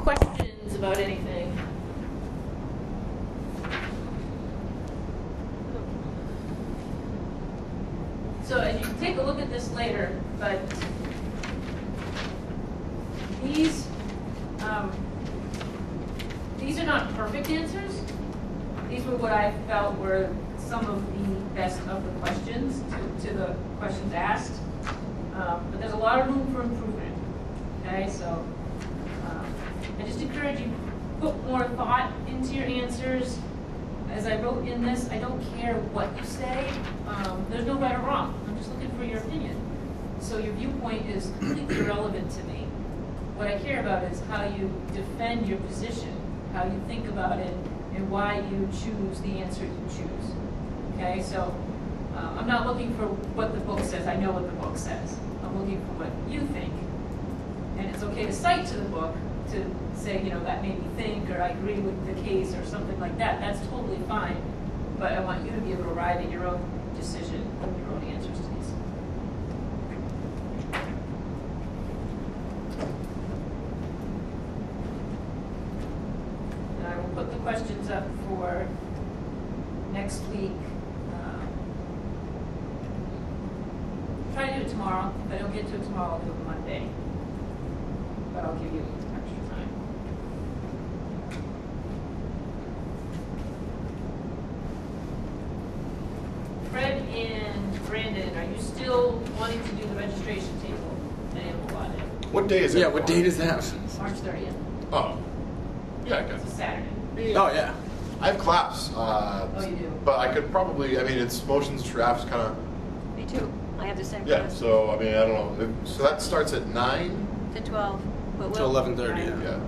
questions about anything? So as you take a look at this later, but these are not perfect answers. These were what I felt were some of the best of the questions to the questions asked. But there's a lot of room for improvement. Okay, so I just encourage you to put more thought into your answers. As I wrote in this, I don't care what you say. There's no right or wrong. I'm just looking for your opinion. So your viewpoint is completely irrelevant to me. What I care about is how you defend your position, how you think about it, and why you choose the answer you choose. Okay, so I'm not looking for what the book says. I know what the book says. I'm looking for what you think. And it's okay to cite to the book to say, you know, that made me think, or I agree with the case, or something like that. That's totally fine. But I want you to be able to arrive at your own decision, your own answers to these. And I will put the questions up for next week. Try to do it tomorrow. If I don't get to it tomorrow, I'll do it Monday. But I'll give you extra time. Fred and Brandon, are you still wanting to do the registration table? What day is it? Yeah, what date is that? March 30th. Oh. Yeah, I It's a can. Saturday. Oh, yeah. I have class. Oh, you do? But I could probably, I mean, it's motions, drafts, kind of. Me too. I have the same Yeah, class. so, I mean, I don't know. So that starts at 9? To 12. But Until 11:30. Yeah.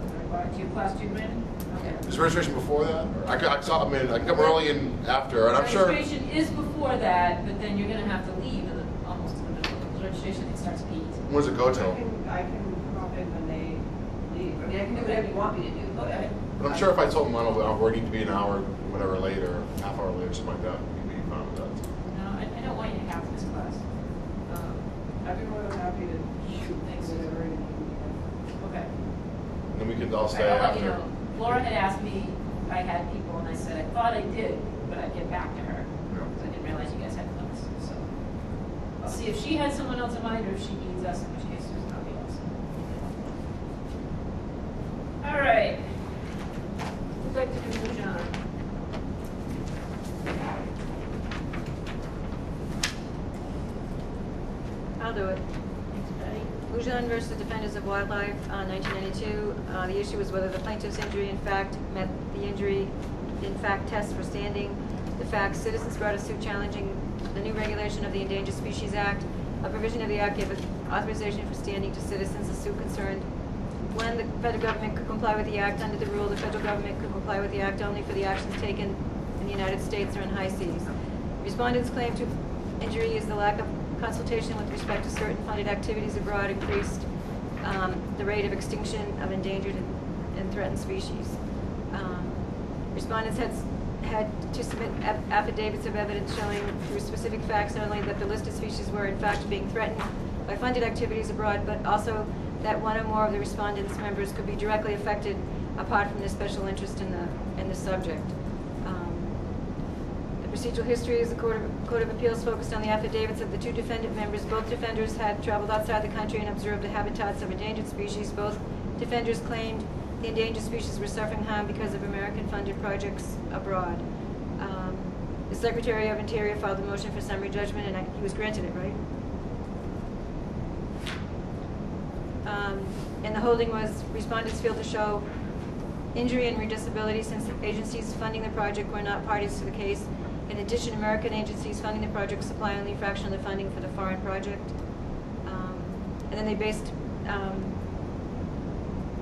Do you class too, Brandon? Okay. Is registration before that? Or I can come early and after, and I'm sure. Registration is before that, but then you're going to have to leave almost in the middle. Because registration, it starts at 8. When does it go till? I can pop in when they leave. I mean, I can do whatever you want me to do. Okay. But I'm sure if I told them I need to be an hour, whatever later, half hour later, something like that, you'd be fine with that. No, I don't want you to have this class. I'd be more than happy to shoot things whatever. Okay. And then we could all stay I'll let after. you know. Laura had asked me if I had people, and I said I thought I did, but I'd get back to her. Because I didn't realize you guys had class. So I'll see if she has someone else in mind, or if she needs us, in which case there's nobody else. All right. Who'd like to do John? I'll do it. Ujan versus Defenders of Wildlife, 1992. The issue was whether the plaintiff's injury in fact met the injury in fact test for standing. The facts: citizens brought a suit challenging the new regulation of the Endangered Species Act. A provision of the act gave authorization for standing to citizens. The suit concerned when the federal government could comply with the act. Under the rule, the federal government could comply with the act only for the actions taken in the United States or in high seas. Respondents' claim to injury is the lack of consultation with respect to certain funded activities abroad increased the rate of extinction of endangered and threatened species. Respondents had to submit affidavits of evidence showing through specific facts not only that the listed species were in fact being threatened by funded activities abroad, but also that one or more of the respondents' members could be directly affected apart from their special interest in the subject. Procedural history is the Court of Appeals focused on the affidavits of the two defendant members. Both defenders had traveled outside the country and observed the habitats of endangered species. Both defenders claimed the endangered species were suffering harm because of American-funded projects abroad. The Secretary of Interior filed a motion for summary judgment, and he was granted it, right? And the holding was respondents failed to show injury and redisability since the agencies funding the project were not parties to the case. In addition, American agencies funding the project supply only a fraction of the funding for the foreign project. And then they based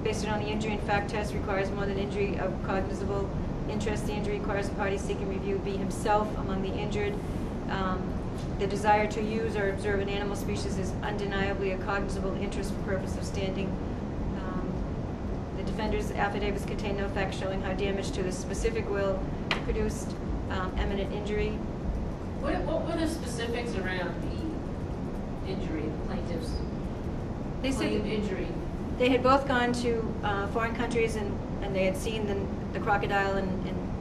it on the injury in fact test requires more than injury of cognizable interest. The injury requires the party seeking review be himself among the injured. The desire to use or observe an animal species is undeniably a cognizable interest for purpose of standing. The defenders' affidavits contain no facts showing how damage to the specific will produced eminent injury. What were the specifics around the injury, the plaintiff's They said claimed injury? They had both gone to foreign countries and they had seen the crocodile and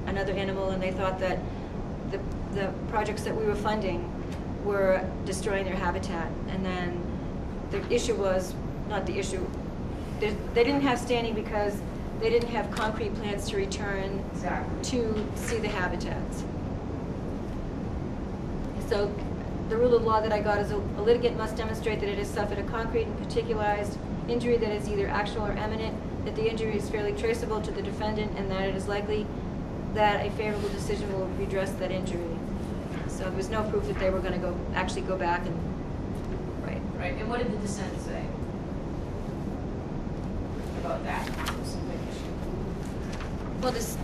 another animal, and they thought that the projects that we were funding were destroying their habitat. And then the issue was, not the issue, they didn't have standing because they didn't have concrete plans to return Exactly. to see the habitats. So the rule of law that I got is a litigant must demonstrate that it has suffered a concrete and particularized injury that is either actual or imminent, that the injury is fairly traceable to the defendant, and that it is likely that a favorable decision will redress that injury. So there was no proof that they were going to actually go back and, right. Right, and what did the dissent say about that specific issue? Well, this,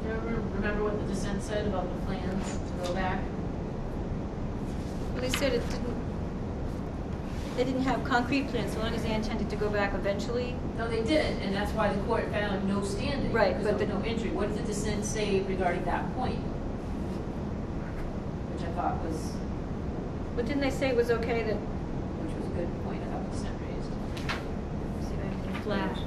Do you remember what the dissent said about the plans to go back? well, they said they didn't have concrete plans, so long as they intended to go back eventually. No, they didn't, and that's why the court found no standing. Right, because but of no injury. What did the dissent say regarding that point? Which I thought was, But didn't they say it was okay that, which was a good point I thought the dissent raised. see if I can flash.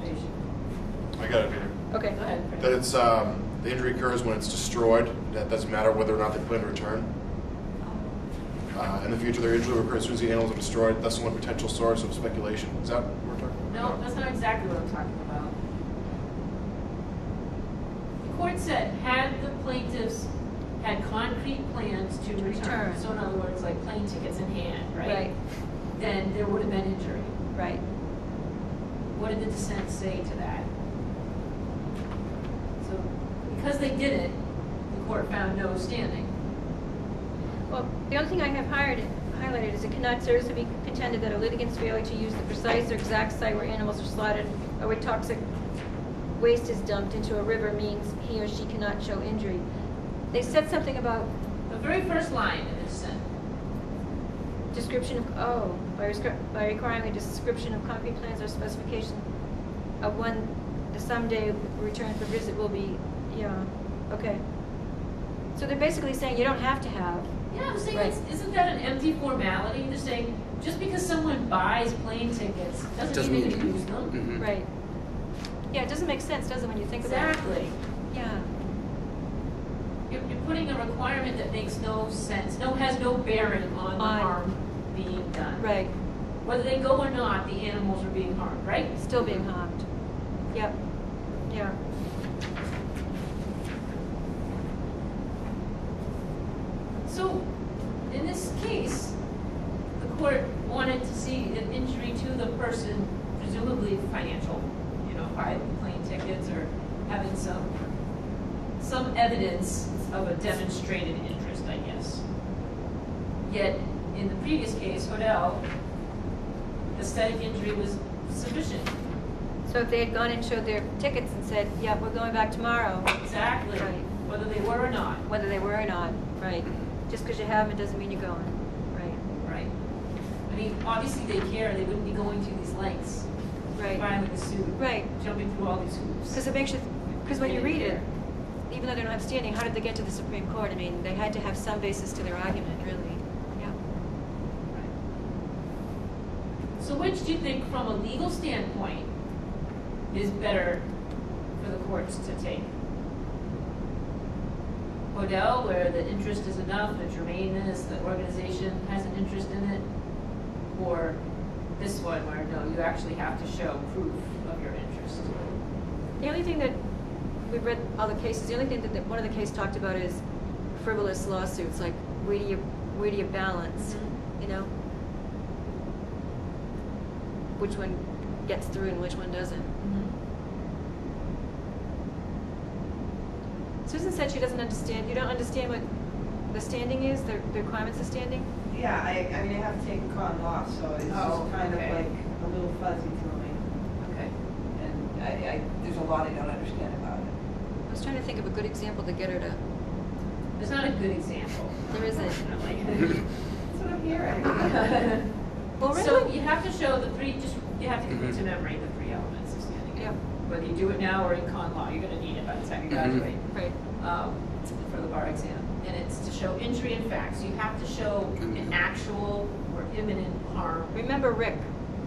I got it, Peter. Okay. Go ahead. That it's, the injury occurs when it's destroyed. That doesn't matter whether or not they plan to return. In the future, their injury will occur as soon as the animals are destroyed. That's the one potential source of speculation. Is that what we're talking about? No, that's not exactly what I'm talking about. The court said, had the plaintiffs had concrete plans to return, so in other words, like plane tickets in hand, right? Then there would have been injury. Right. What did the dissent say to that? So, because they didn't, the court found no standing. Well, the only thing I have highlighted is it cannot seriously be contended that a litigant's failure to use the precise or exact site where animals are slaughtered or where toxic waste is dumped into a river means he or she cannot show injury. They said something about The very first line in the dissent. description of, by requiring a description of concrete plans or specification of when the someday return for visit will be, yeah, okay. So they're basically saying you don't have to have. Yeah, I'm saying, Right. isn't that an empty formality? They're saying, just because someone buys plane tickets doesn't mean they can use them. Mhm. Right. Yeah, it doesn't make sense, does it, when you think about it? Exactly. Yeah. You're putting a requirement that makes no sense, has no bearing on the On- harm being done. Right. Whether they go or not, the animals are being harmed, right? Still being harmed. Yep. Yeah. So, in this case, the court wanted to see an injury to the person, presumably financial, by plane tickets or having some evidence of a demonstrated interest, I guess. Yet, in the previous case, Hodel, aesthetic injury was sufficient. So if they had gone and showed their tickets and said, yeah, we're going back tomorrow, Exactly. Right. Whether they were or not. whether they were or not, right. Just because you have them, it doesn't mean you're going, right. Right. I mean, obviously they care. They wouldn't be going to these lengths, Right. filing a suit, Right. jumping through all these hoops. Because it makes you, because when you read it, even though they don't have standing, how did they get to the Supreme Court? I mean, they had to have some basis to their argument, really. Yeah. Right. So which do you think, from a legal standpoint, is better for the courts to take? Hodel, where the interest is enough, the germaneness, the organization has an interest in it, or this one where, no, you actually have to show proof of your interest? The only thing that, we've read all the cases, the only thing that one of the cases talked about is frivolous lawsuits, like where do you balance, you know? Which one gets through and which one doesn't. Susan said she doesn't understand, you don't understand what the standing is, the requirements of standing? Yeah, I mean, I have taken common law, so it's Oh, just kind of okay. like a little fuzzy to me. Okay. And there's a lot I don't understand about it. was trying to think of a good example to get her to. There's not a good example. There isn't. Unfortunately. That's what I'm hearing. Well, really? So you have to show the three, you have to commit to memory the three elements of standing. Yeah. Whether you do it now or in con law, you're gonna need it by the time you graduate. Right. For the bar exam. And it's to show injury and facts. You have to show an actual or imminent harm. Remember Rick,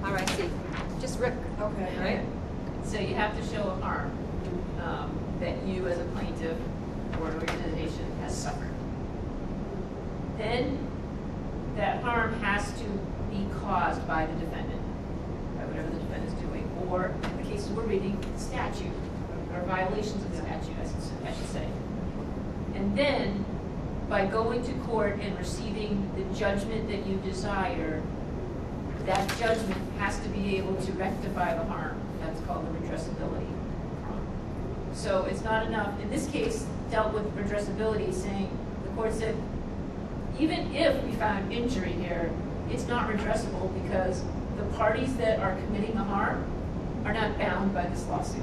R-I-C. Just Rick. Okay. Right? So you have to show a harm that you as a plaintiff or an organization has suffered. Then that harm has to be caused by the defendant, by whatever the defendant is doing, or in the cases we're reading, statute, or violations of the statute, I should say. And then, by going to court and receiving the judgment that you desire, that judgment has to be able to rectify the harm. That's called the redressability. So it's not enough, in this case, dealt with redressability, saying, the court said, even if we found injury here, it's not redressable because the parties that are committing the harm are not bound by this lawsuit.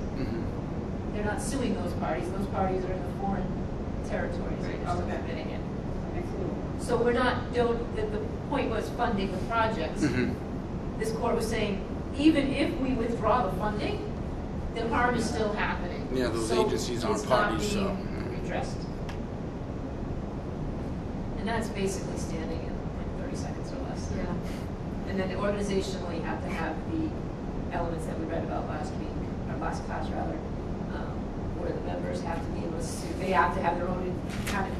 They're not suing those parties. Those parties are in the foreign territories. Right, They're still okay. committing it. Excellent. So we're not, the point was funding the projects. This court was saying, even if we withdraw the funding, the harm is still happening. Yeah, those So agencies aren't it's not parties, being so. redressed. And that's basically standing in like 30 seconds or less. Yeah. And then organizationally, you have to have the elements that we read about last week, or last class rather, where the members have to be able to sue. They have to have their own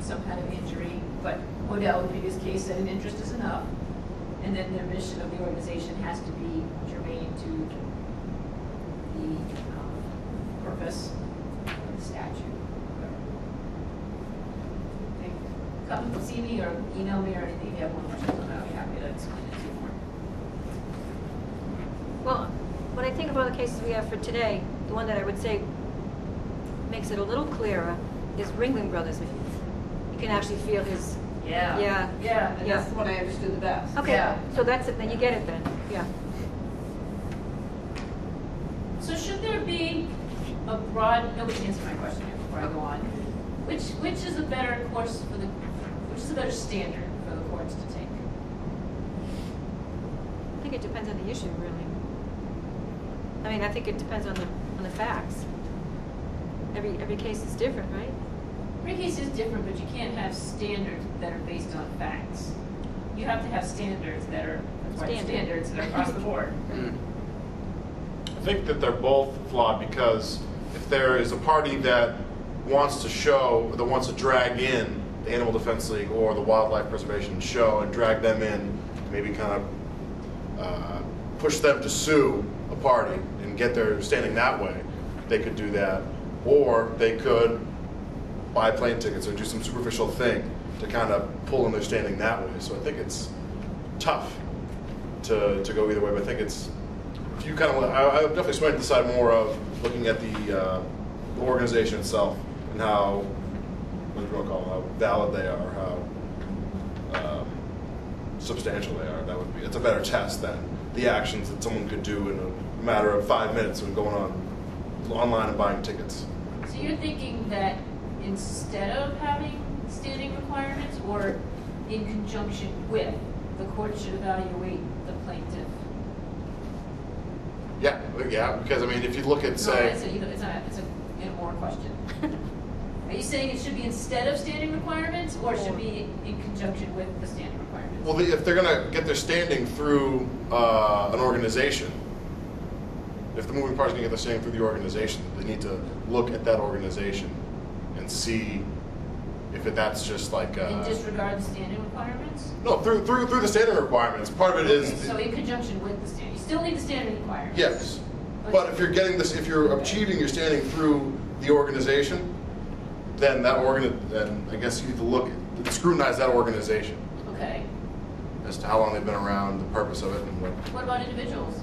some kind of injury, but Odell, in the previous case, said an interest is enough. And then the mission of the organization has to be germane to the purpose of the statute. Thank you. Come see me or email me or anything if you have more questions on that. I'll be happy to explain it to you more. Well, when I think of all the cases we have for today, the one that I would say makes it a little clearer is Ringling Brothers. You can actually feel his. Yeah. Yeah. Yeah. And that's the one I understood the best. Okay. Yeah. So that's it. Then you get it. Then. Yeah. So should there be a broad? Nobody answered my question here before I go on. Which is a better course for the? Which is a better standard for the courts to take? I think it depends on the issue, really. I mean, I think it depends on the facts. Every case is different, right? Every case is different, but you can't have standards that are based on facts. You have to have standards that are standards that are across the board. I think that they're both flawed because if there is a party that wants to drag in the Animal Defense League or the Wildlife Preservation Show and drag them in, maybe kind of push them to sue a party and get their standing that way, they could do that. Or they could buy plane tickets or do some superficial thing to kind of pull in their standing that way. So I think it's tough to go either way, but I think it's, if you kind of, I would definitely swing to the side more of looking at the organization itself and how, what do you want to call them, how valid they are, how substantial they are. That would be, it's a better test than the actions that someone could do in a matter of 5 minutes of going online and buying tickets. So you're thinking that instead of having standing requirements, or in conjunction with, the court should evaluate the plaintiff? Yeah, because I mean, if you look at, say, It's a more question. Are you saying it should be instead of standing requirements, or should be in conjunction with the standing requirements? well, if they're going to get their standing through an organization, if the moving party's going to get their standing through the organization, they need to look at that organization and see if that's just like In disregard the standing requirements? no, through the standing requirements. Part of it is Okay, so in conjunction with the standing, you still need the standing requirements? yes, but if you're getting this, if you're achieving your standing through the organization, then then I guess you need to look at, scrutinize that organization Okay. as to how long they've been around, the purpose of it, and what. What about individuals?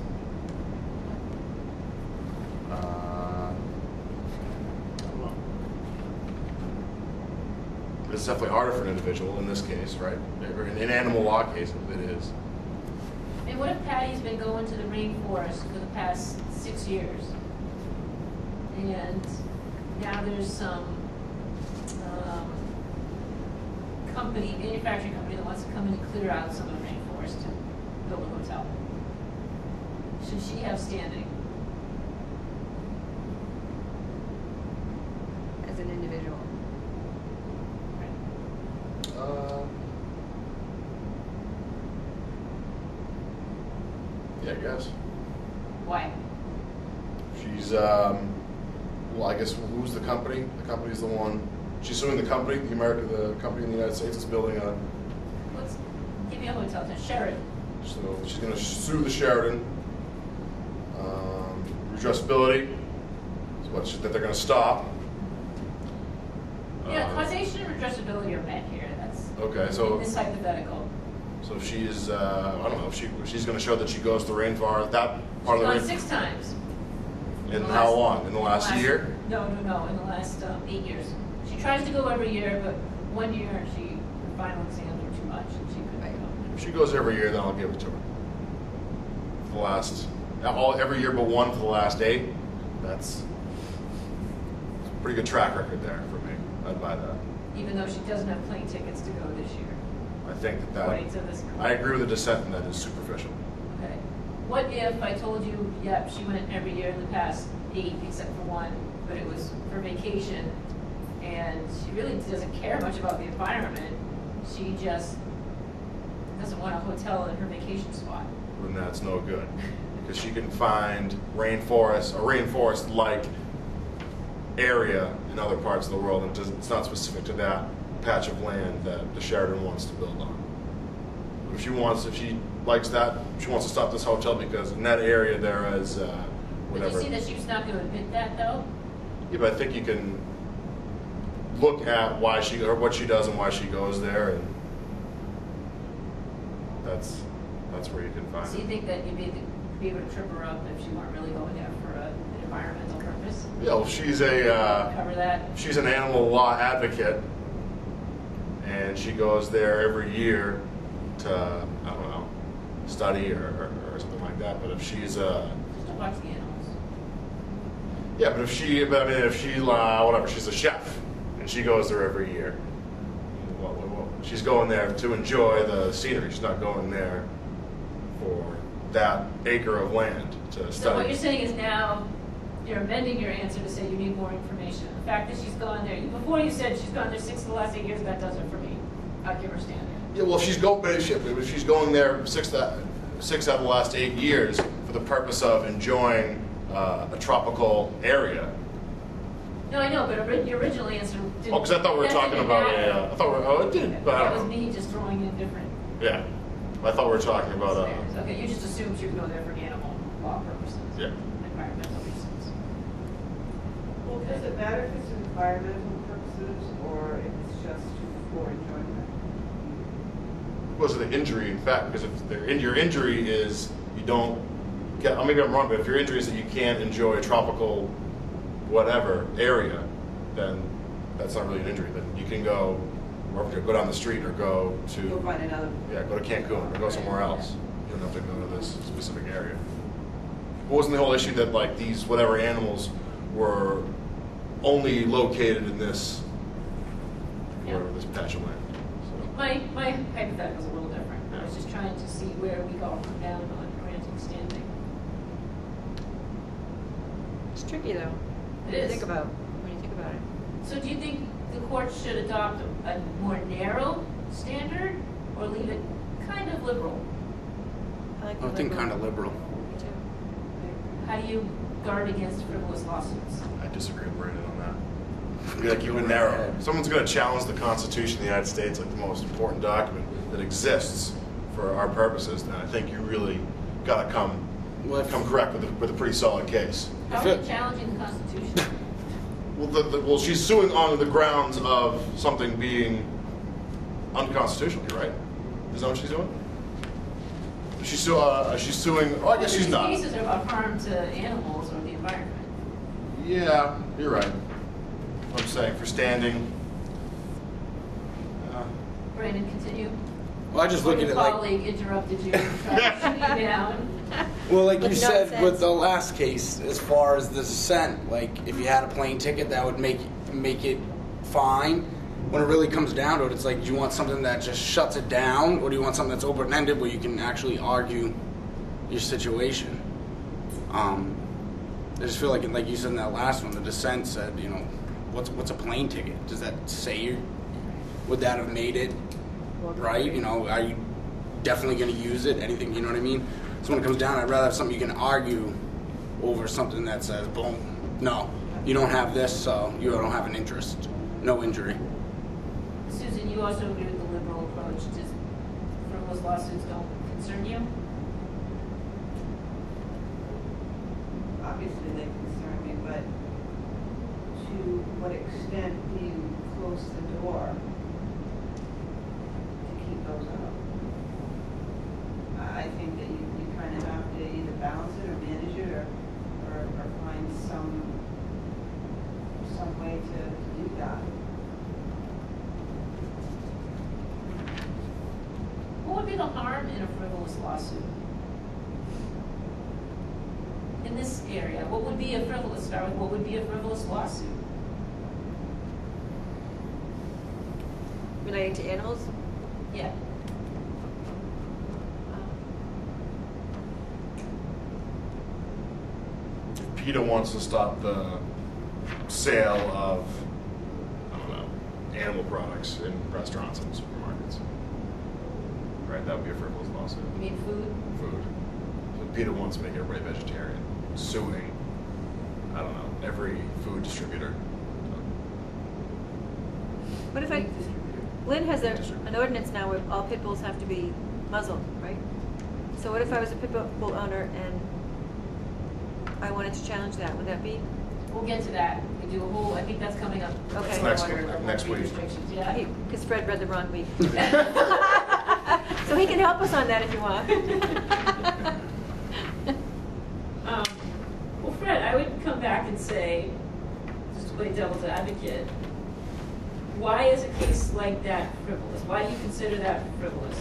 It's definitely harder for an individual in this case, right? Or in animal law cases, it is. And what if Patty's been going to the rainforest for the past 6 years? And now there's some manufacturing company that wants to come in and clear out some of the rainforest to build a hotel. Should she have standing? As an individual. Yeah, I guess. Why? She's, well, I guess, who's the company? The company's the one. She's suing the company, the company in the United States is building a. Let's give me a hotel to Sheraton. So she's going to sue the Sheraton. Redressability is what that they're going to stop. Yeah, causation and redressability are met here. That's Okay, so in this hypothetical. so she's I don't know if she's going to show that she goes to rainforest, that part She's of the gone rainforest. 6 times. In how long? In the last year? No, in the last 8 years. She tries to go every year, but 1 year her final exams were too much and she couldn't go. If she goes every year, then I'll give it to her. The last, every year but one for the last 8. That's a pretty good track record there for me. I'd buy that. Even though she doesn't have plane tickets to go this year. I think According to this. I agree with the dissent, and that is superficial. Okay. What if I told you, yep, she went every year in the past 8 except for 1, but it was for vacation, and she really doesn't care much about the environment. She just doesn't want a hotel in her vacation spot. Then that's no good, because she can find a rainforest-like area in other parts of the world, and it's not specific to that patch of land that the Sheraton wants to build on. If she likes that, she wants to stop this hotel because in that area there is whatever. Did you see that she's not going to admit that, though? Yeah, but I think you can look at why or what she does and why she goes there, and that's where you can find So it. you think that you'd be able to trip her up if she weren't really going there for an environmental purpose? Yeah, well, she's Cover that? she's an animal law advocate, and she goes there every year to, I don't know, study or something like that. But if she's Just to watch the animals. yeah, but if she whatever, she's a chef and she goes there every year. Well, she's going there to enjoy the scenery. She's not going there for that acre of land to study. So what you're saying is now you're amending your answer to say you need more information. The fact that she's gone there, before you said she's gone there 6 of the last 8 years, that does it for me. I'll give her standing. Yeah, well, she's going there 6 out of the last 8 years for the purpose of enjoying a tropical area. No, I know, but your original answer didn't. Oh, because I thought we were talking about I thought it did, but I That don't was know. me just throwing in different Yeah, I thought we were talking about scenarios. Okay, you just assumed she would go there for animal law purposes. yeah. Environmental reasons. Well, does it matter if it's environmental purposes or if it's just for enjoyment? Because of the injury, in fact, because if your injury is you don't get, maybe I'm wrong, but if your injury is that you can't enjoy a tropical whatever area, then that's not really an injury. Then you can go down the street or go to Go find another. go to Cancun or go somewhere else. You don't have to go to this specific area. What wasn't the whole issue that like these whatever animals were only located in this this patch of land? So. My hypothetical is a little different. I was just trying to see where we go from down on granting standing. It's tricky though. It What do you is. think about it? So do you think the court should adopt a more narrow standard or leave it kind of liberal? I like I think liberal. kind of liberal. Me too. How do you guard against frivolous lawsuits? I disagree with Brandon on that. I feel like you would narrow. If someone's going to challenge the Constitution of the United States, like the most important document that exists for our purposes, then I think you really got to come correct with a pretty solid case. How are you challenging the Constitution? Well, she's suing on the grounds of something being unconstitutional, right? Is that what she's doing? She's suing. Oh, I guess she's not. These cases are about harm to animals or the environment. Yeah, you're right. I'm saying for standing. Brandon, continue. Well, I just look at Your it like colleague interrupted you and tried to shoot you down. Well, like you With said nonsense. with the last case, as far as the dissent, like if you had a plane ticket, that would make it fine. When it really comes down to it, it's like, do you want something that just shuts it down, or do you want something that's open-ended where you can actually argue your situation? I just feel like you said in that last one, the dissent said, you know, what's a plane ticket? Does that say would that have made it right? You know, are you definitely going to use it? Anything, you know what I mean? So when it comes down, I'd rather have something you can argue over something that says, boom, no, you don't have this, so you don't have an interest, no injury. Susan, you also agree with the liberal approach, just frivolous lawsuits don't concern you? Obviously, they concern me, but to what extent do you close the door to keep those out? I think that you kind of have to either balance it or manage it or find some way to do that. What would be the harm in a frivolous lawsuit? In this area, what would be a frivolous, what would be a frivolous lawsuit? Relating to animals? Yeah. If PETA wants to stop the sale of, I don't know, animal products in restaurants and supermarkets, right? That would be a frivolous lawsuit. You mean food? Food. So PETA wants to make everybody vegetarian, suing, I don't know, every food distributor. What if Lynn has an ordinance now where all pit bulls have to be muzzled, right? So what if I was a pit bull owner and I wanted to challenge that? Would that be? We'll get to that. We do a whole, I think that's coming up. Okay. Next week. Restrictions, yeah. Because Fred read the wrong week. So he can help us on that if you want. Well, Fred, I would come back and say, just to play devil's advocate, why is a case like that frivolous? Why do you consider that frivolous?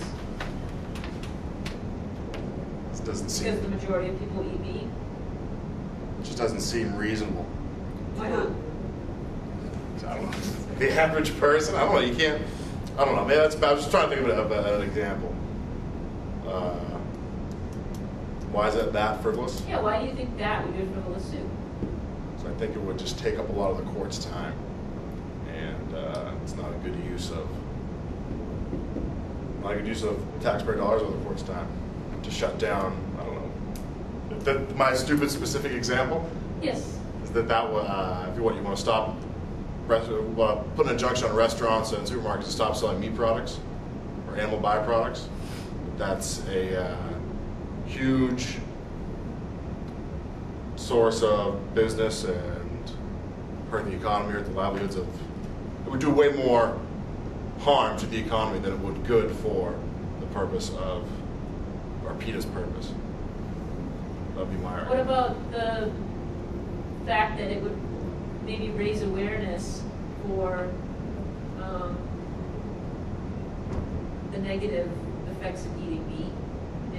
It doesn't Because seem, the majority of people eat meat? it just doesn't seem reasonable. Why not? I don't know. The average person, I don't know, you can't, I don't know, maybe that's bad. I was just trying to think of an example. Why is it that frivolous? Yeah, why do you think that would be a frivolous suit? So I think it would just take up a lot of the court's time, and it's not a good use of taxpayer dollars or the court's time to shut down. I don't know. My stupid specific example Yes. is that if you want to stop, put an injunction on restaurants and supermarkets to stop selling meat products or animal byproducts. That's a huge source of business and hurt the economy or the livelihoods of. It would do way more harm to the economy than it would good for the purpose of, or PETA's purpose. That'd be my What argument. about the fact that it would maybe raise awareness for the negative effects of eating meat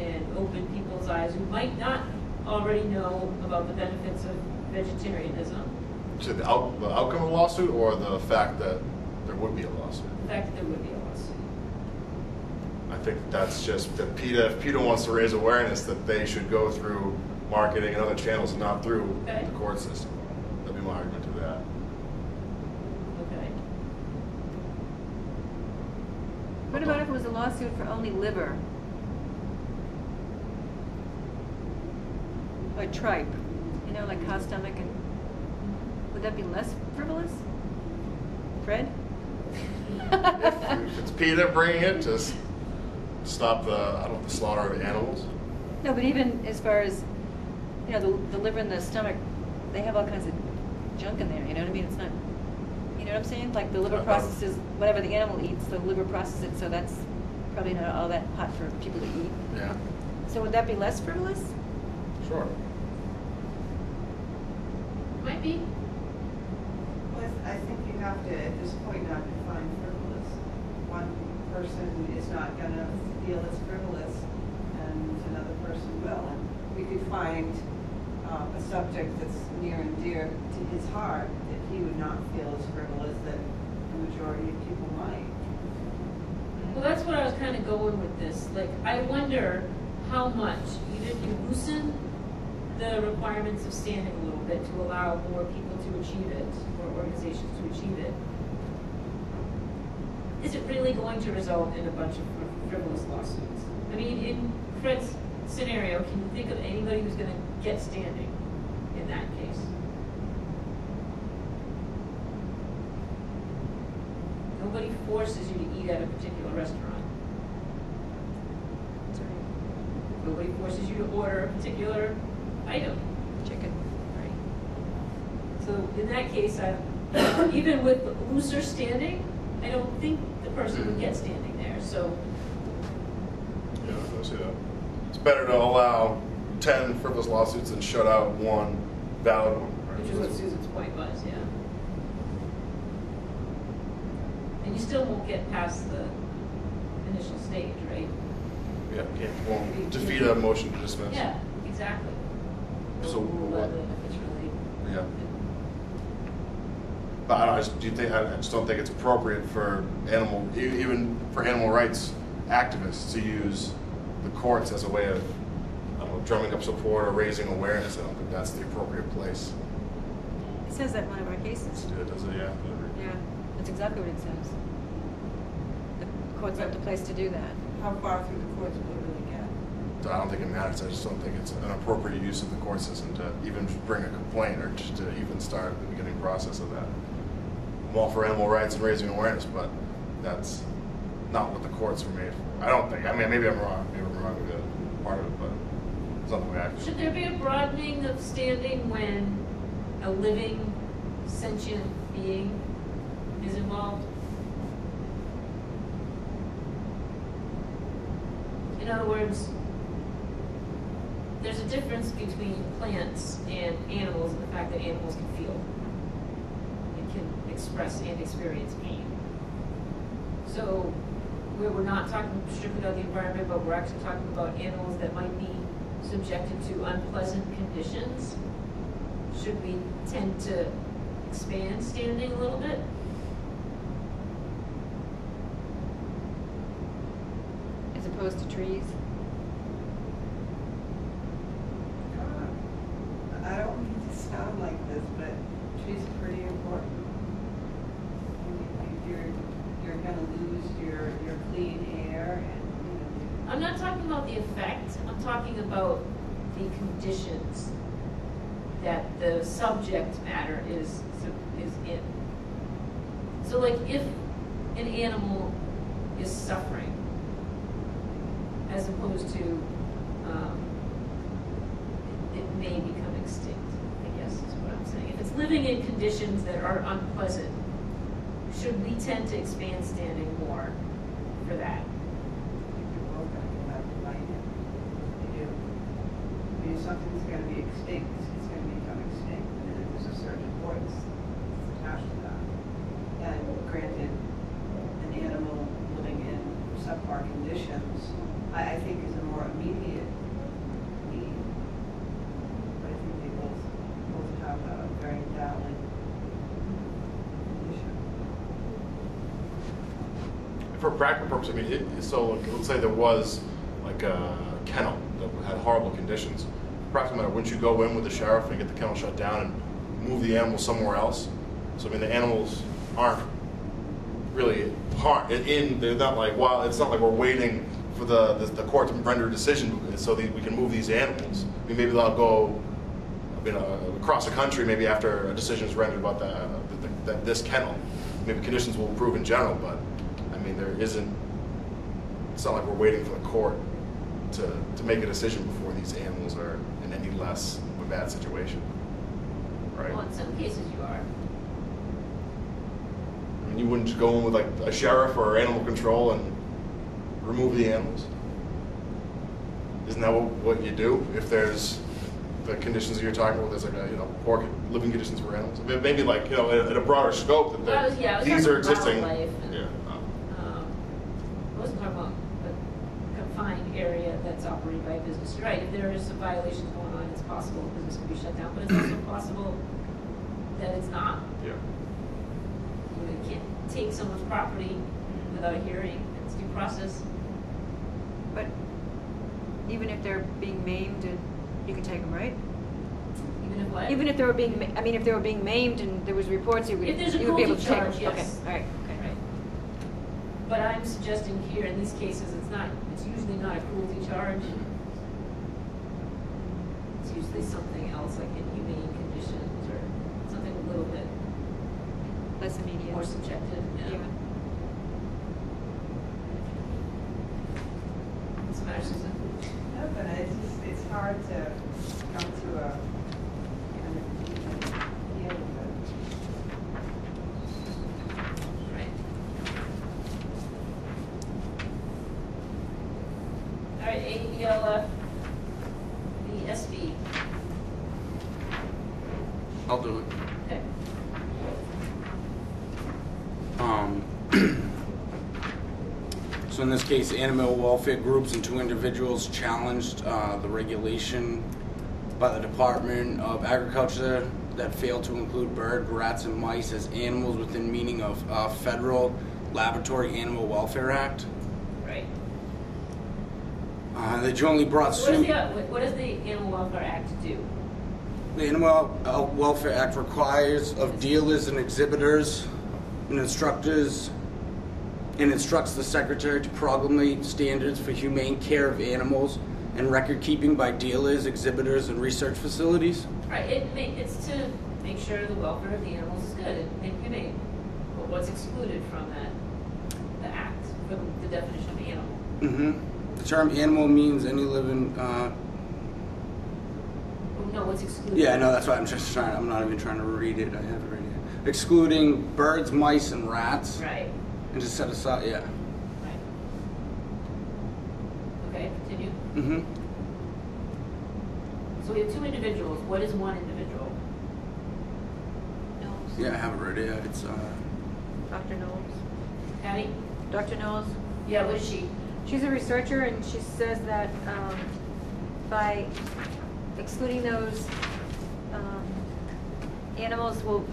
and open people's eyes who might not already know about the benefits of vegetarianism? So the outcome of the lawsuit or the fact that there would be a lawsuit? The fact that there would be a lawsuit. I think that's just that PETA, if PETA wants to raise awareness that they should go through marketing and other channels and not through Okay. the court system. That'd be my argument to that. Okay. What about if it was a lawsuit for only liver? Or tripe? You know, like cow stomach, and would that be less frivolous? Fred? If it's PETA bringing it to stop the slaughter of animals. No, but even as far as, you know, the liver and the stomach, they have all kinds of junk in there, you know what I mean? It's not, you know what I'm saying? Like the liver processes whatever the animal eats, the liver processes it, so that's probably not all that hot for people to eat. Yeah. So would that be less frivolous? Sure. Might be. Well, I think you have to, at this point, not define frivolous. One person is not going to feel it's frivolous, and another person will. And we could find a subject that's near and dear to his heart, that he would not feel as frivolous that the majority of people might. Well, that's what I was kind of going with this. Like, I wonder how much, even if you loosen the requirements of standing a little bit to allow more people to achieve it, or organizations to achieve it, is it really going to result in a bunch of frivolous lawsuits? I mean, in Fred's scenario, can you think of anybody who's going to get standing in that case? Nobody forces you to eat at a particular restaurant. That's right. Nobody forces you to order a particular item. Chicken. Right. So in that case, even with looser standing, I don't think the person would get standing there. So Yeah, I see that. It's better to allow 10 frivolous lawsuits and shut out one valid one. Right? which is what Susan's point was, yeah. And you still won't get past the initial stage, right? Yeah, won't defeat a motion to dismiss. Yeah, exactly. So what? If it's really. Yeah. But I just don't think it's appropriate for even for animal rights activists to use the courts as a way of, I don't know, drumming up support or raising awareness. I don't think that's the appropriate place. It says that in one of our cases. Does it? Yeah. Yeah, that's exactly what it says. The court's not the place to do that. How far through the courts will it really get? So I don't think it matters. I just don't think it's an appropriate use of the court system to even bring a complaint or just to even start the beginning process of that. I'm all for animal rights and raising awareness, but that's not what the courts were made for. I don't think. I mean, maybe I'm wrong. Maybe I'm wrong with the part of it, but it's not the way I feel. Should there be a broadening of standing when a living, sentient being is involved? In other words, there's a difference between plants and animals in the fact that animals can feel and can express and experience pain. So we're not talking strictly about the environment, but we're actually talking about animals that might be subjected to unpleasant conditions. Should we tend to expand standing a little bit? As opposed to trees. I don't mean to sound like this, but trees are pretty important. You're going to lose your clean air, and I'm not talking about the effect. I'm talking about the conditions that the subject matter is in. So, like, if an animal is suffering, as opposed to it may become extinct, I guess is what I'm saying. If it's living in conditions that are unpleasant, should we tend to expand standing more for that? you're both going to come out to light it. You do. I mean, if something's going to be extinct, it's going to become extinct, and there's a certain importance attached to that. And granted, an animal living in subpar conditions, I think is a more immediate need. But I think they both have a very valid condition. For practical purposes, I mean, so let's say there was like a kennel that had horrible conditions. Practical matter, wouldn't you go in with the sheriff and get the kennel shut down and move the animal somewhere else? So I mean, the animals aren't really they're not like, well, it's not like we're waiting for the court to render a decision so that we can move these animals. I mean, maybe they'll go across the country maybe after a decision is rendered about this kennel. Maybe conditions will improve in general, but I mean, it's not like we're waiting for the court to make a decision before these animals are in any less of a bad situation, right? Well, in some cases you are. I mean, you wouldn't just go in with like a sheriff or animal control and remove the animals? Isn't that what you do if there's the conditions that you're talking about? There's like poor living conditions for animals. I mean, maybe like in a broader scope that these are existing. I wasn't talking about confined area that's operated by a business. You're right, if there is some violations going on, it's possible the business could be shut down, but it's also possible that it's not. Yeah. You can't take someone's property without a hearing, it's due process. But even if they're being maimed, and you can take them, right? Even if what? Even if they were being, if they were being maimed and there was reports, you would, If there's a you would be able to cruelty take charge, them. yes. Okay, all right, okay. Right. But I'm suggesting here, in these cases, it's usually not a cruelty charge. It's usually something else, like inhumane conditions, or something a little bit Less immediate. more subjective, Yeah. What's the matter, Susan? No, but it's hard to come to a kind of even deal with it. Right. All right, AELF, the SB. I'll do it. Okay. So in this case, animal welfare groups and 2 individuals challenged the regulation by the Department of Agriculture that failed to include bird, rats, and mice as animals within meaning of Federal Laboratory Animal Welfare Act. Right. They jointly brought So suit. what does the Animal Welfare Act do? The Animal Welfare Act requires of dealers and exhibitors and instructors and instructs the Secretary to promulgate standards for humane care of animals and record keeping by dealers, exhibitors, and research facilities. Right, it's to make sure the welfare of the animals is good and humane. But what's excluded from that, the act, from the definition of animal? Mm-hmm. The term animal means any living. Oh, no, what's excluded? Yeah, I know. That's why I'm just trying. I'm not even trying to read it. I have it right here. Excluding birds, mice, and rats. Right, And just set aside. Yeah. right. Okay, continue. Mm-hmm. So we have 2 individuals. What is one individual? Knowles. Yeah, I have it right here. It's Dr. Knowles. Patty? Dr. Knowles. Yeah, what is she? She's a researcher, and she says that by excluding those animals will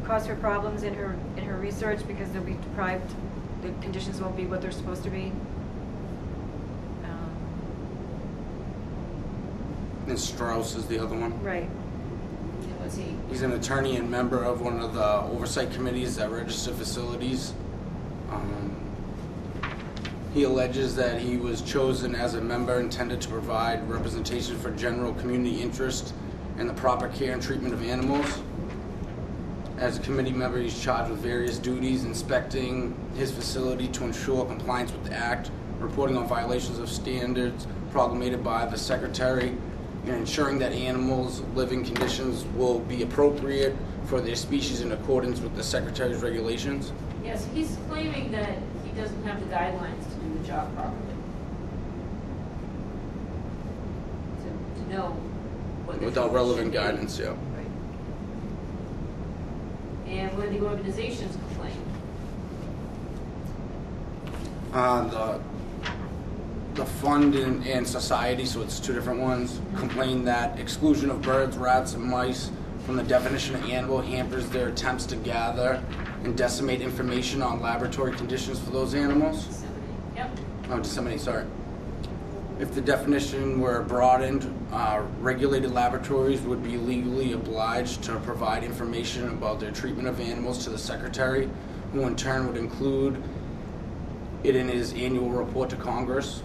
cause her problems in her research because they'll be deprived. The conditions won't be what they're supposed to be. and Strauss is the other one. Right. And what's he? He's an attorney and member of one of the oversight committees that register facilities. He alleges that he was chosen as a member intended to provide representation for general community interest in the proper care and treatment of animals. As a committee member, he's charged with various duties, inspecting his facility to ensure compliance with the Act, reporting on violations of standards promulgated by the Secretary, and ensuring that animals' living conditions will be appropriate for their species in accordance with the Secretary's regulations. Yes, he's claiming that he doesn't have the guidelines to do the job properly. To know what the Without should relevant be. guidance, yeah. Right. And what do the organizations complain? The fund and society, so it's 2 different ones, complain that exclusion of birds, rats, and mice from the definition of animal hampers their attempts to gather and decimate information on laboratory conditions for those animals. Disseminate. Yep. Oh, disseminate, sorry. If the definition were broadened, regulated laboratories would be legally obliged to provide information about their treatment of animals to the Secretary, who in turn would include it in his annual report to Congress.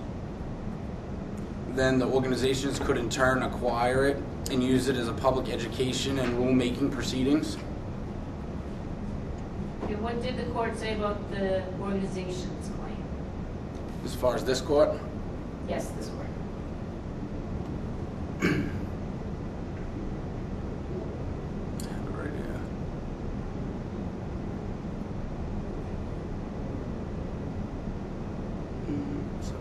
Then the organizations could in turn acquire it and use it as a public education and rulemaking proceedings. And what did the court say about the organization's claim? As far as this court, Yes, this court. right here. Sorry.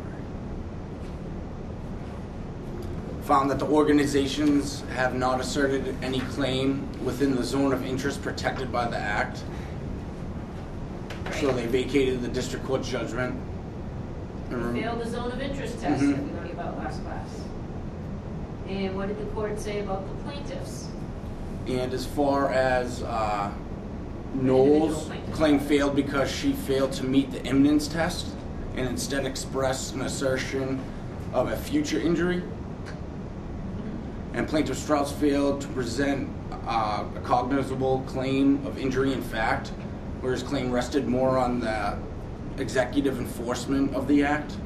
Found that the organizations have not asserted any claim within the zone of interest protected by the Act. So they vacated the district court's judgment. He failed the zone of interest test that we learned about last class. And what did the court say about the plaintiffs? And as far as Knowles' claim failed because she failed to meet the imminence test and instead expressed an assertion of a future injury. And Plaintiff Strauss failed to present a cognizable claim of injury in fact, where his claim rested more on the executive enforcement of the act.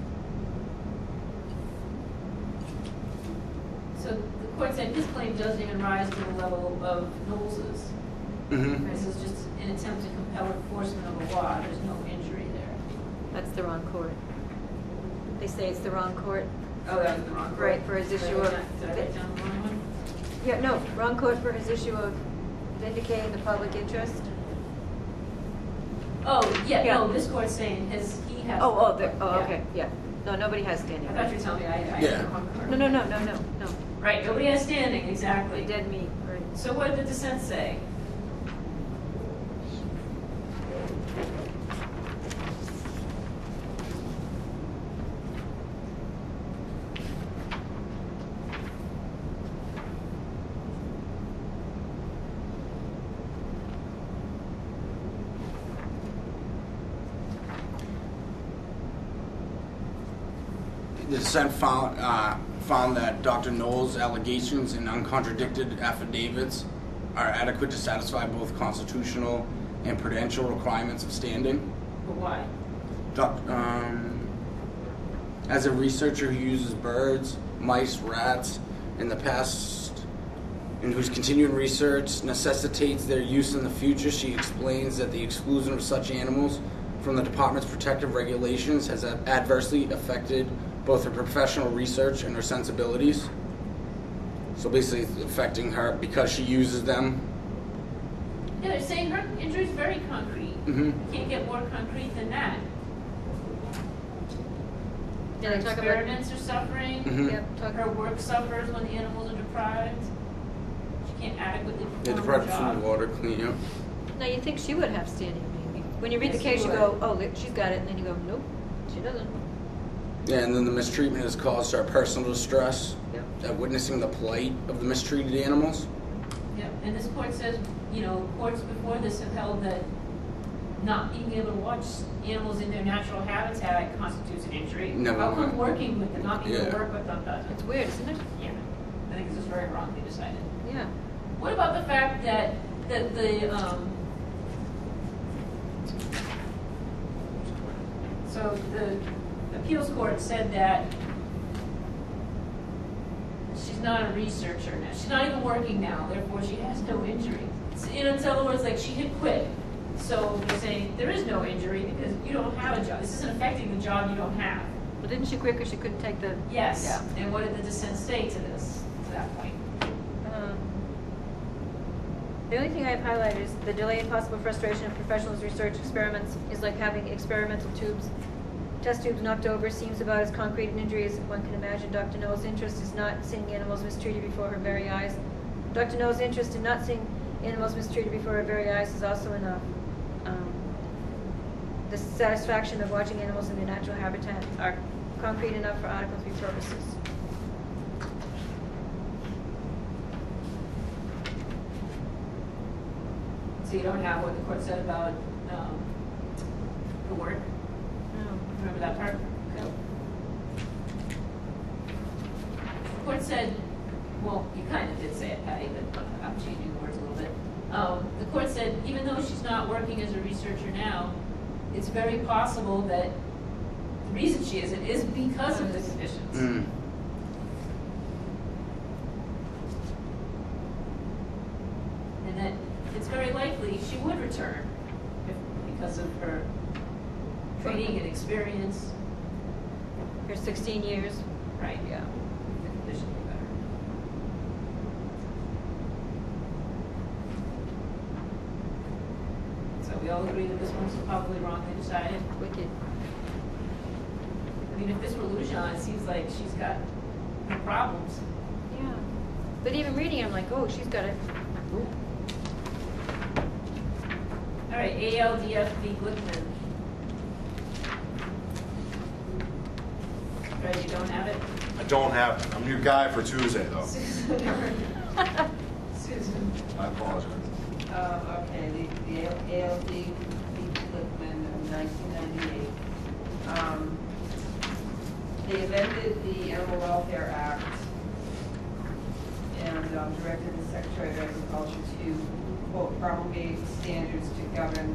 So the court said his claim doesn't even rise to the level of Knowles's. This is just an attempt to compel enforcement of a law. There's no injury there. That's the wrong court. They say it's the wrong court. Oh, that was the wrong court. Right, for his issue of... Did I write down the wrong one? Yeah, no, wrong court for his issue of vindicating the public interest. Oh, yeah, Yeah. no, this court's saying he has. Okay, yeah. No, nobody has standing. I thought you were telling me I Yeah. had the wrong court. No. Right, nobody has standing, exactly. They did meet, right. So what did the dissent say? The dissent found that Dr. Knowles' allegations and uncontradicted affidavits are adequate to satisfy both constitutional and prudential requirements of standing. But why? As a researcher who uses birds, mice, rats in the past, and whose continuing research necessitates their use in the future, she explains that the exclusion of such animals from the department's protective regulations has adversely affected both her professional research and her sensibilities. So basically it's affecting her because she uses them. Yeah, they're saying her injury is very concrete. You can't get more concrete than that. Yeah, Her they talk about... experiments are suffering. Her work suffers when the animals are deprived. She can't adequately They perform her deprive job. food, water, clean up. Now, you think she would have standing, maybe. When you read Yes, the case, she you would. go, oh, she's got it, and then you go, nope, she doesn't. Yeah, and then the mistreatment has caused her personal distress Yep. at witnessing the plight of the mistreated animals. Yeah, and this court says, courts before this have held that not being able to watch animals in their natural habitat constitutes an injury. Never How come mind. working with them, not being able to Yeah. work with them doesn't? It's weird, isn't it? Yeah, I think this is very wrongly decided. Yeah. What about the fact that so the appeals court said that she's not a researcher now. She's not even working now, therefore she has no injury. So, in other words, like she had quit. So they're saying there is no injury because you don't have a job. This isn't affecting the job you don't have. Well, didn't she quit because she couldn't take the... Yes. Yeah. And what did the dissent say to this, to that point? The only thing I've highlighted is the delay and possible frustration of professionals' research experiments is like having experimental test tubes knocked over seems about as concrete an injury as one can imagine. Dr. Noel's interest is not seeing animals mistreated before her very eyes. Dr. Noel's interest in not seeing animals mistreated before her very eyes is also enough. The satisfaction of watching animals in their natural habitat are concrete enough for Article 3 purposes. So you don't have what the court said about the work? No. Remember that part? No. The court said, well, you kind of did say it, Patty, but I'm changing the words a little bit. The court said, even though she's not working as a researcher now, it's very possible that the reason she isn't is because of the conditions. And that it's very likely she would return because of her training and experience. Here's 16 years. Right, yeah. The conditions are better. So we all agree that this one's probably wrongly decided. Wicked. I mean, if this were Lujan, it seems like she's got no problems. Yeah. But even reading it, I'm like, oh, she's got it. All right, ALDF v. Glickman. don't have it? I don't have it. I'm your guy for Tuesday, though. Susan. I apologize. Okay, the ALD Glickman of 1998. They amended the Animal Welfare Act and directed the Secretary of Agriculture to, quote, promulgate standards to govern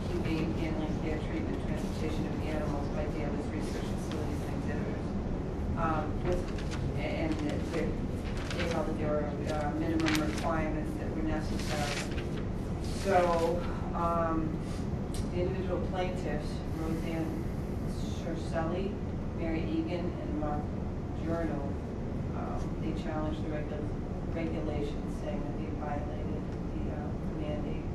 humane handling, care, treatment, transportation of animals by dealers, research facilities, and exhibitors. And they held that there were minimum requirements that were necessary. So the individual plaintiffs, Roseanne Sherselli, Mary Egan, and Mark Journal, they challenged the regulations, saying that they violated the mandate.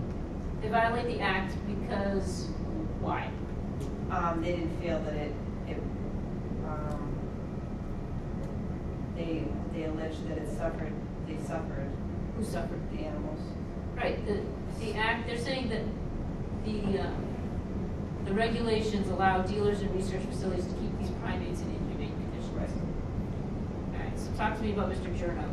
They violate the act because why? They didn't feel that they alleged that they suffered. Who suffered? The animals. Right, the act, they're saying that the regulations allow dealers and research facilities to keep these primates in inhumane conditions. Right. All right, so talk to me about Mr. Journo.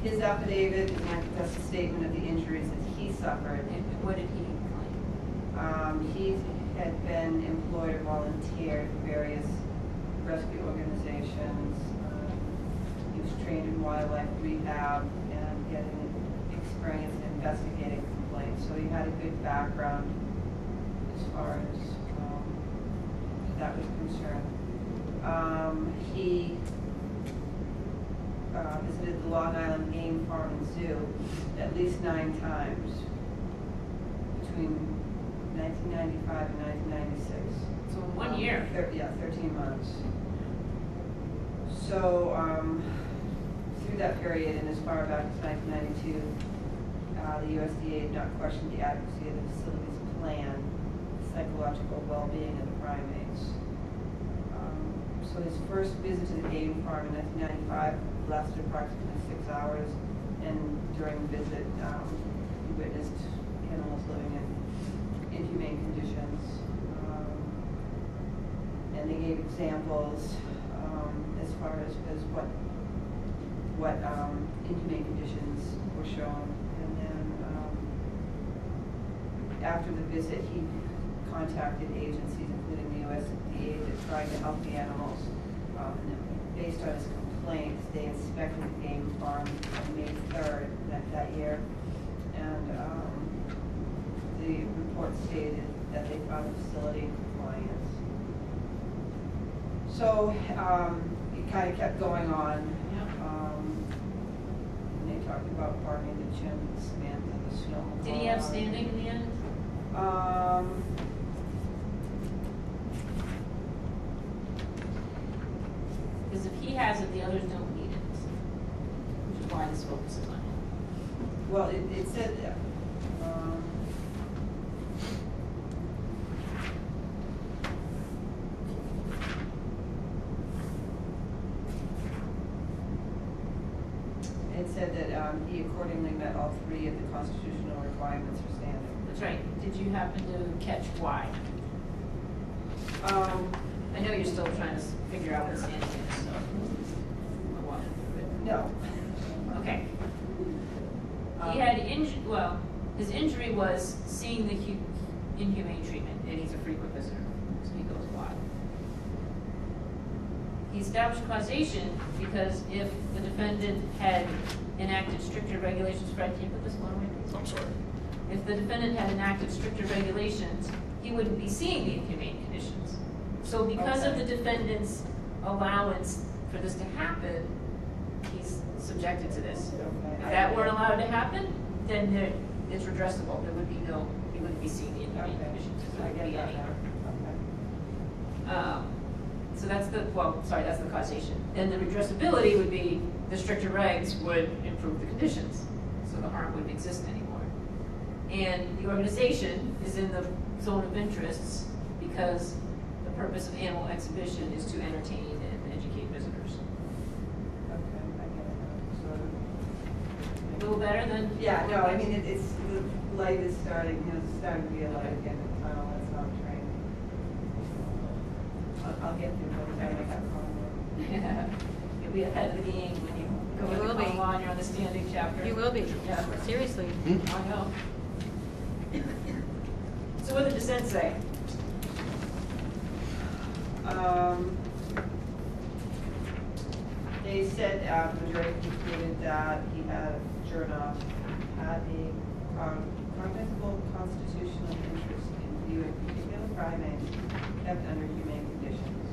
His affidavit is an a statement of the injuries that he suffered. And what did he claim? He had been employed or volunteered for various rescue organizations. He was trained in wildlife rehab and getting experience in investigating complaints. So he had a good background as far as that was concerned. He visited the Long Island Game Farm and Zoo at least 9 times between 1995 and 1996. So in 1 year. 13 months. So through that period and as far back as 1992, the USDA did not question the adequacy of the facility's plan, psychological well-being of the primates. So his first visit to the game farm in 1995 lasted approximately 6 hours, and during the visit, he witnessed animals living in inhumane conditions. And they gave examples as far as what inhumane conditions were shown. And then after the visit, he contacted agencies, including the USDA, that tried to help the animals. And based on his complaints, they inspected the game farm on May 3rd that year. And the report stated that they found the facility in compliance. So it kind of kept going on. And they talked about farming the chimps, Samantha, the snow. Did he have standing in the end? Because if he has it, the others don't need it, which is why this focuses on him. Well, it said that. It said that he accordingly met all 3 of the constitutional requirements for standing. That's right. Did you happen to catch why? I know you're still trying to figure out what standing is, so I'll walk you through it. No. Okay. He had his injury was seeing the inhumane treatment, and he's a frequent visitor, so he goes a lot. He established causation because if the defendant had enacted stricter regulations, Fred, can you put this one away, please? I'm sorry. If the defendant had enacted stricter regulations, he wouldn't be seeing the inhumane conditions. So because of the defendant's allowance for this to happen, he's subjected to this. If that weren't allowed to happen, then it's redressable. There would be he wouldn't be seeing the inhumane conditions. There wouldn't be any. So that's the causation. Then the redressability would be the stricter regs would improve the conditions, so the harm wouldn't exist anymore. And the organization is in the zone of interests because the purpose of animal exhibition is to entertain and educate visitors. Okay, I get it. Sort of. A little better than? Yeah, no, I mean, it's the light is starting, it's starting to be a light again in the tunnel, that's not training. I'll get through by the time I have Conroe. You'll be ahead of the game when you go You into will be. common law and you're on the standing chapter. You will be, Yeah. seriously. I know. So what did the dissent say? They said, the jury concluded that he had, Chernoff had a cognizable constitutional interest in viewing particular primates kept under humane conditions.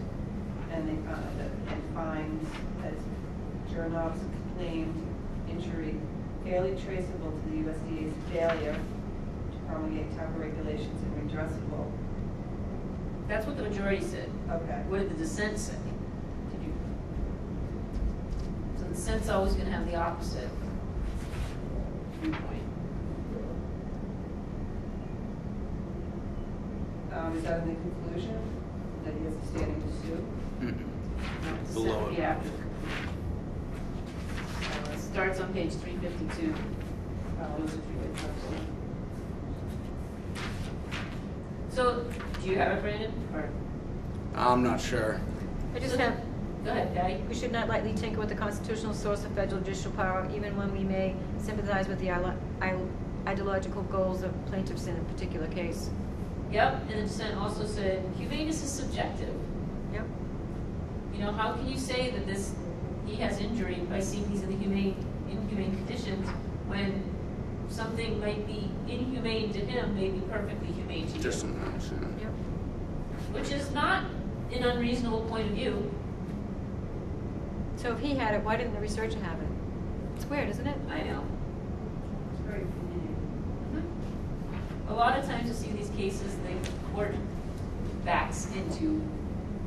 And they found that, and finds that Chernoff's claimed injury fairly traceable to the USDA's failure to promulgate tougher regulations and redressable. That's what the majority said. Okay. What did the dissent say? Did you? So the dissent's always going to have the opposite viewpoint. Is that in the conclusion, that he has a standing to sue? No, the Below dissent would it. be after. It starts on page 352. Goes to 352. So, do you have it, Brandon? Or I'm not sure. I just So- have, go ahead, Patty. we should not lightly tinker with the constitutional source of federal judicial power, even when we may sympathize with the ideological goals of plaintiffs in a particular case. Yep, and the dissent also said humaneness is subjective. Yep. You know, how can you say that he has injury by seeing these inhumane conditions when something might be inhumane to him may be perfectly humane to you? Just something else, yeah. Yep. Which is not an unreasonable point of view. So if he had it, why didn't the researcher have it? It's weird, isn't it? I know. It's very convenient. A lot of times you see these cases, the court backs into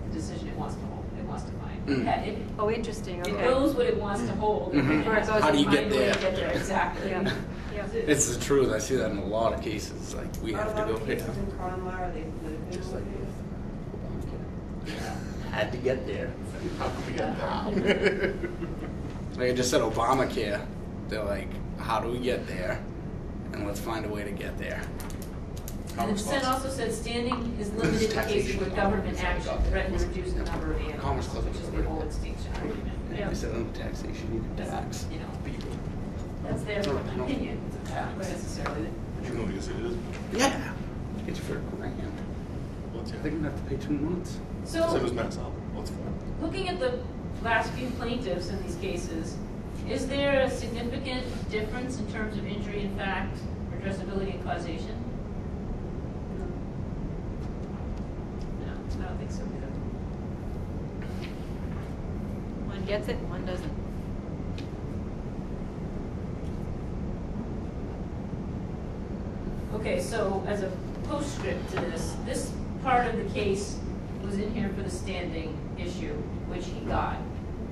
the decision it wants to hold, it wants to find. It Oh, interesting, okay. knows what it wants to hold. Mhm. It has to How do you find get a way to there? get there, exactly. Yeah, yeah. It's the truth. I see that in a lot of cases. Like, we have to A lot go of here. cases in common law, are they politically Just like motivated? Had to get there. How can we get that? Like I just said, Obamacare. They're like, how do we get there? And let's find a way to get there. And the dissent also said standing is limited to cases where government action threatens to reduce the number of animals, which is the whole extinction argument. Yeah. They said, taxation, you can tax You know, people. that's their opinion, not necessarily. You know, yes, it is. Yeah. Get you for $1,000. What's They're gonna have to pay 2 months. So So, does Max Allen. What's fine? looking at the last few plaintiffs in these cases, is there a significant difference in terms of injury in fact, redressability, and causation? No, I don't think so either. One gets it, one doesn't. Okay, so as a postscript to this part of the case was in here for the standing issue, which he got.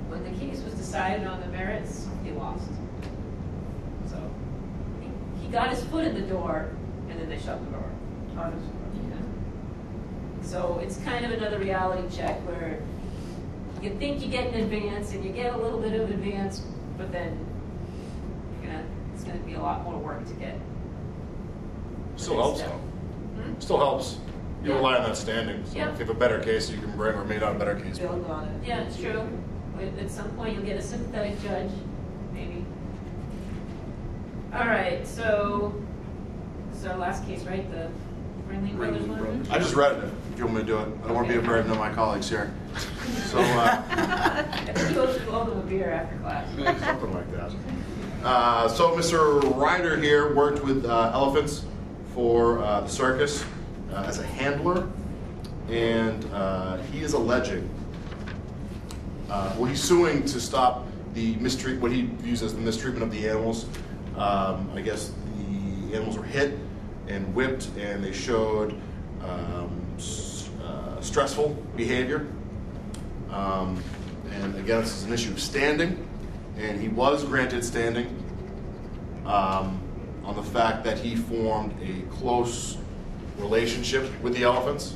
When the case was decided on the merits, he lost. So he got his foot in the door, and then they shut the door. Honestly. So it's kind of another reality check where you think you get an advance, and you get a little bit of advance, but then it's gonna be a lot more work to get. Still helps though. Hmm? Still helps. You Yeah. rely on that standing. So Yeah. if you have a better case, you can bring, or maybe not a better case. but- Build on it. Yeah, it's true. At some point, you'll get a sympathetic judge, maybe. All right, so this is our last case, right? The Ringling Brothers Ringling one? Brothers. I just read it. If you want me to do it, I don't want to be a burden on my colleagues here. So I think you owe them a beer after class. something like that. So Mr. Ryder here worked with elephants for the circus as a handler, and he is alleging. Well, he's suing to stop the what he views as the mistreatment of the animals. I guess the animals were hit and whipped, and they showed stressful behavior. And again, this is an issue of standing, and he was granted standing on the fact that he formed a close relationship with the elephants,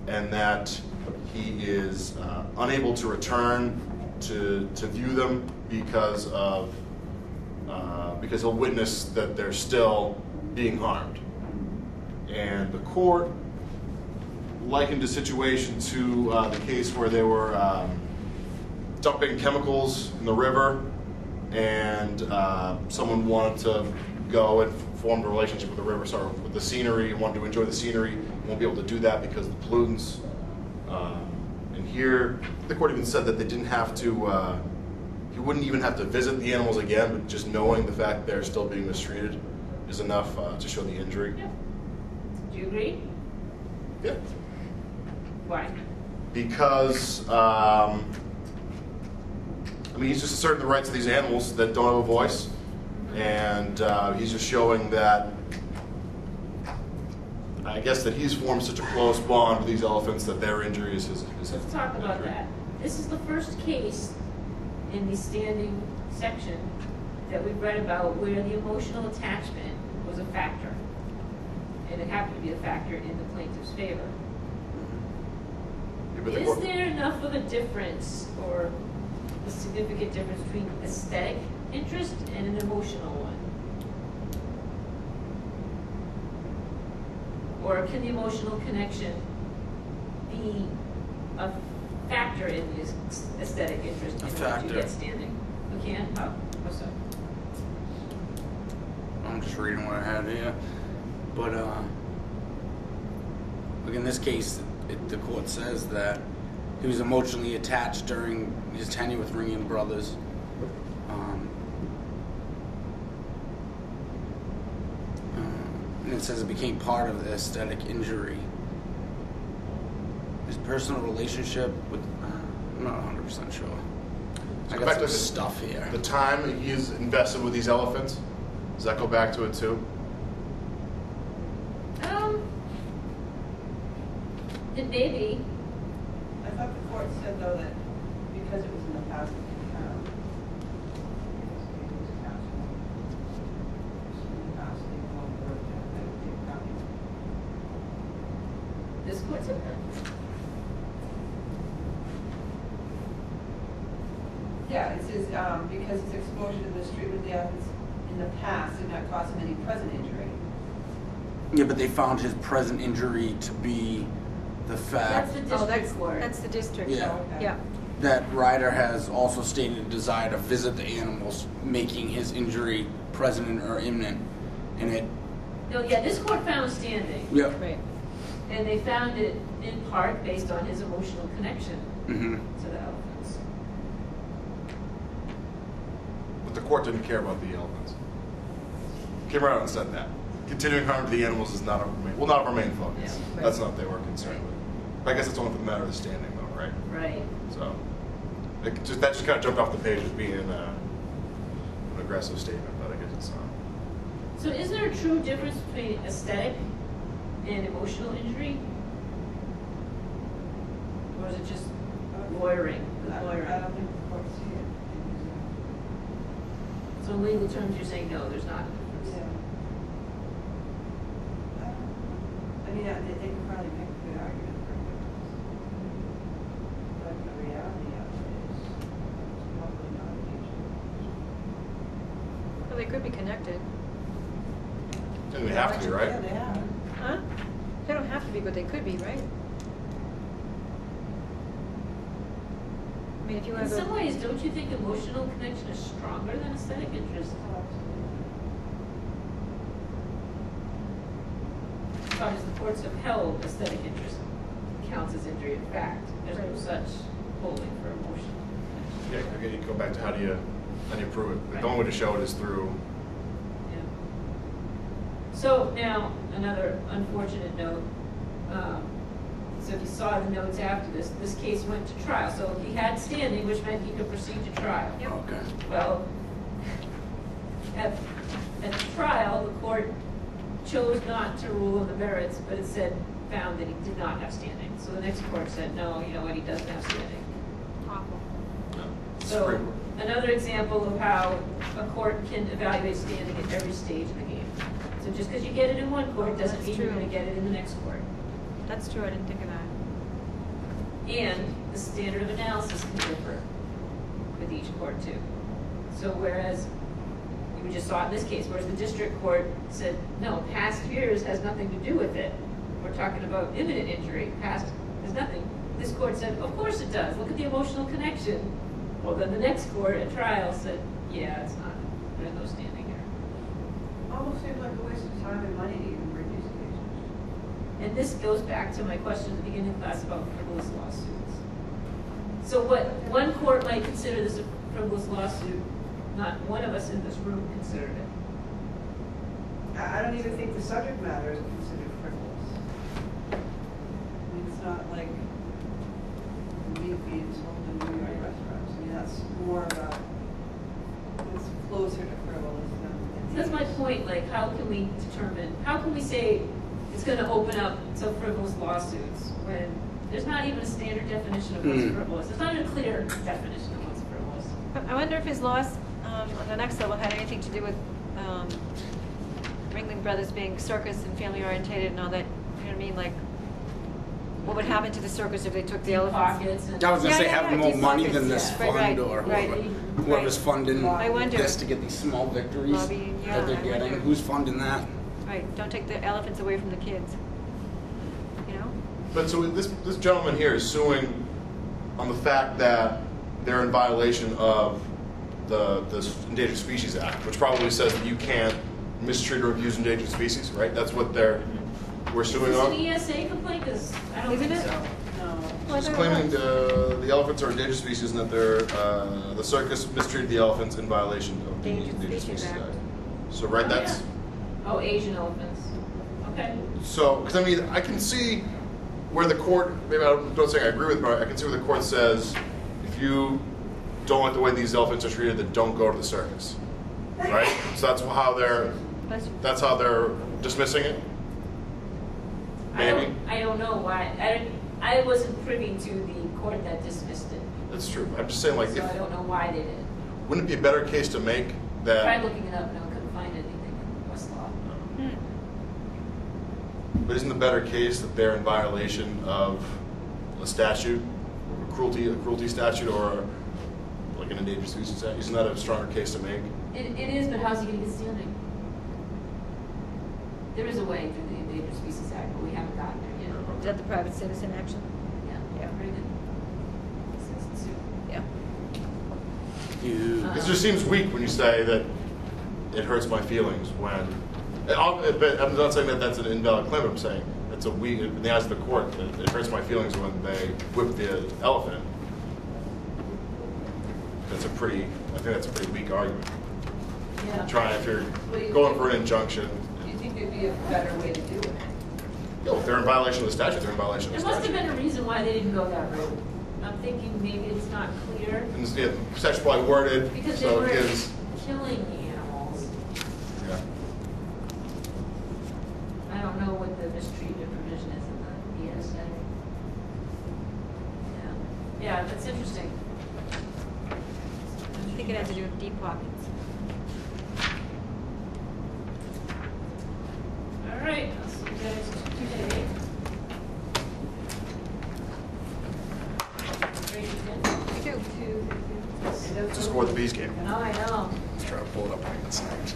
and that he is unable to return to view them because he'll witness that they're still being harmed. And the court likened a situation to the case where they were dumping chemicals in the river, and someone wanted to go and form a relationship with the river, sorry, with the scenery, wanted to enjoy the scenery, won't be able to do that because of the pollutants. And here, the court even said that they didn't have to, you wouldn't even have to visit the animals again, but just knowing the fact they're still being mistreated is enough to show the injury. Yeah. Do you agree? Yeah. Why? Because, I mean, he's just asserting the rights of these animals that don't have a voice, and he's just showing that, I guess, that he's formed such a close bond with these elephants that their injury is his Let's talk about that. This is the first case in the standing section that we've read about where the emotional attachment was a factor, and it happened to be a factor in the plaintiff's favor. Is there enough of a difference or a significant difference between aesthetic interest and an emotional one? Or can the emotional connection be a factor in the aesthetic interest in order to get standing? You can? How so? I'm just reading what I had here. But, like in this case, the court says that he was emotionally attached during his tenure with Ringling Brothers. And it says it became part of the aesthetic injury. His personal relationship with, I'm not 100% sure. I got some stuff here. The time he's invested with these elephants, does that go back to it too? It may be. I thought the court said, though, that because it was in the past, This court said that. yeah, it says, because his exposure to mistreatment of the elephants in the past did not cause him any present injury. Yeah, but they found his present injury to be the fact That's the district court. That's the district. Yeah. Okay. Yeah. that Ryder has also stated a desire to visit the animals, making his injury present or imminent. And it, No, yeah, this court found standing. yeah. Right. And they found it in part based on his emotional connection Mm-hmm. to the elephants. But the court didn't care about the elephants. Came around and said that. Continuing harm to the animals is not not our main focus. Yeah, right. That's not what they were concerned with. But I guess it's only for the matter of the standing, though, right? Right. So that just kind of jumped off the page as being an aggressive statement, but I guess it's not. So is there a true difference between aesthetic and emotional injury? Or is it just lawyering? I don't think the court see it. So in legal terms, you're saying no, there's not a difference. Yeah. I mean, they can probably make a good argument for it. But the reality of it is probably not an issue. Well, they could be connected. And they have to be, right? Yeah, they have. Huh? They don't have to be, but they could be, right? I mean, if you In want to some go... ways, don't you think emotional connection is stronger than aesthetic interest? Because the courts have held aesthetic interest counts as injury in fact. There's no such holding for emotional connection. Yeah, again, you go back to how do you prove it? Right. The only way to show it is through. Yeah. So now, another unfortunate note. So if you saw the notes after this case went to trial. So he had standing, which meant he could proceed to trial. Yep. Okay. Well, at the trial, the court chose not to rule on the merits, but it found that he did not have standing. So the next court said, no, you know what, he doesn't have standing. Awful. So Supreme Court. another example of how a court can evaluate standing at every stage of the game. So just because you get it in one court doesn't That's mean you're true. going to get it in the next court. That's true, I didn't think of that. And the standard of analysis can differ with each court too. So whereas we just saw in this case, whereas the district court said, no, past years has nothing to do with it. we're talking about imminent injury, past, there's nothing. This court said, of course it does, look at the emotional connection. Well, then the next court at trial said, yeah, it's not, there's no standing here. Almost seems like a waste of time and money to even bring these cases. And this goes back to my question at the beginning of class about frivolous lawsuits. So what one court might consider this a frivolous lawsuit, not one of us in this room considered it. I don't even think the subject matter is considered frivolous. I mean, it's not like meat being sold in New York restaurants. I mean, that's more about, it's closer to frivolous than. So that's my point, like, how can we determine, how can we say it's gonna open up to frivolous lawsuits when there's not even a standard definition of what's frivolous? There's not even a clear definition of what's frivolous. But I wonder if his loss on the next level had anything to do with Ringling Brothers being circus and family orientated and all that. You know what I mean? Like, what would happen to the circus if they took the elephants? Pockets and. I was gonna say Yeah, having more deep money pockets, than this yeah. fund Right, or right, whoever's funding I wonder. this to get these small victories Lobbying, yeah, that they're I getting. wonder. Who's funding that? Right, don't take the elephants away from the kids. You know? But so this gentleman here is suing on the fact that they're in violation of the Endangered Species Act, which probably says that you can't mistreat or abuse endangered species, right? That's what we're suing Is on. this an ESA complaint? Because I don't Isn't think it? so. No. She's claiming the elephants are endangered species and that the circus mistreated the elephants in violation of the Endangered Endangered Species Species Act. Act. So right, Oh, that's yeah. Oh, Asian elephants. Okay. so. Because I mean, I can see where the court. Maybe I don't say I agree with, but I can see where the court says, if you don't like the way these elephants are treated, then don't go to the circus. Right. So that's how they're dismissing it. Maybe. I don't know why. I wasn't privy to the court that dismissed it. That's true. I'm just saying, like, So I don't know why they did it. wouldn't it be a better case to make that? Tried looking it up, no, couldn't find anything in Westlaw. But isn't the better case that they're in violation of a statute, a cruelty statute, or like an endangered species act? Isn't that a stronger case to make? It is, but how's he going to get standing? There is a way through the Endangered Species Act, but we haven't gotten there yet. Is that the private citizen action? Yeah, Yeah. pretty good. Citizen suit. Yeah. It just seems weak when you say that it hurts my feelings when. But I'm not saying that that's an invalid claim. I'm saying it's a weak in the eyes of the court. It hurts my feelings when they whip the elephant. I think that's a pretty weak argument. Yeah. If you're going for an injunction. Do you think there'd be a better way to do it? No, if they're in violation of the statute, they're in violation of There the must have statute. been a reason why they didn't go that route. I'm thinking maybe it's not clear, And the statute's probably worded because they so were it gives. killing the animals. Yeah. I don't know what the mistreatment provision is in the ESA. Yeah, that's interesting. I think it has to do with deep pockets. All right, I'll see you guys today. Great weekend. Me too. To score the bees game. Oh, I know. Let's try to pull it up on the side.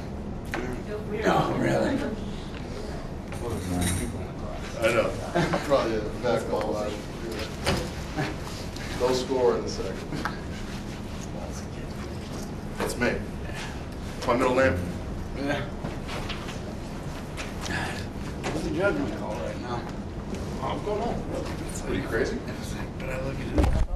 Feel weird. Oh, really? I know. Probably back all line. No score in the second. That's me. It's my middle name. Yeah. What's the judgment call right now? Oh, I'm going home. What are you, crazy? But I look at it.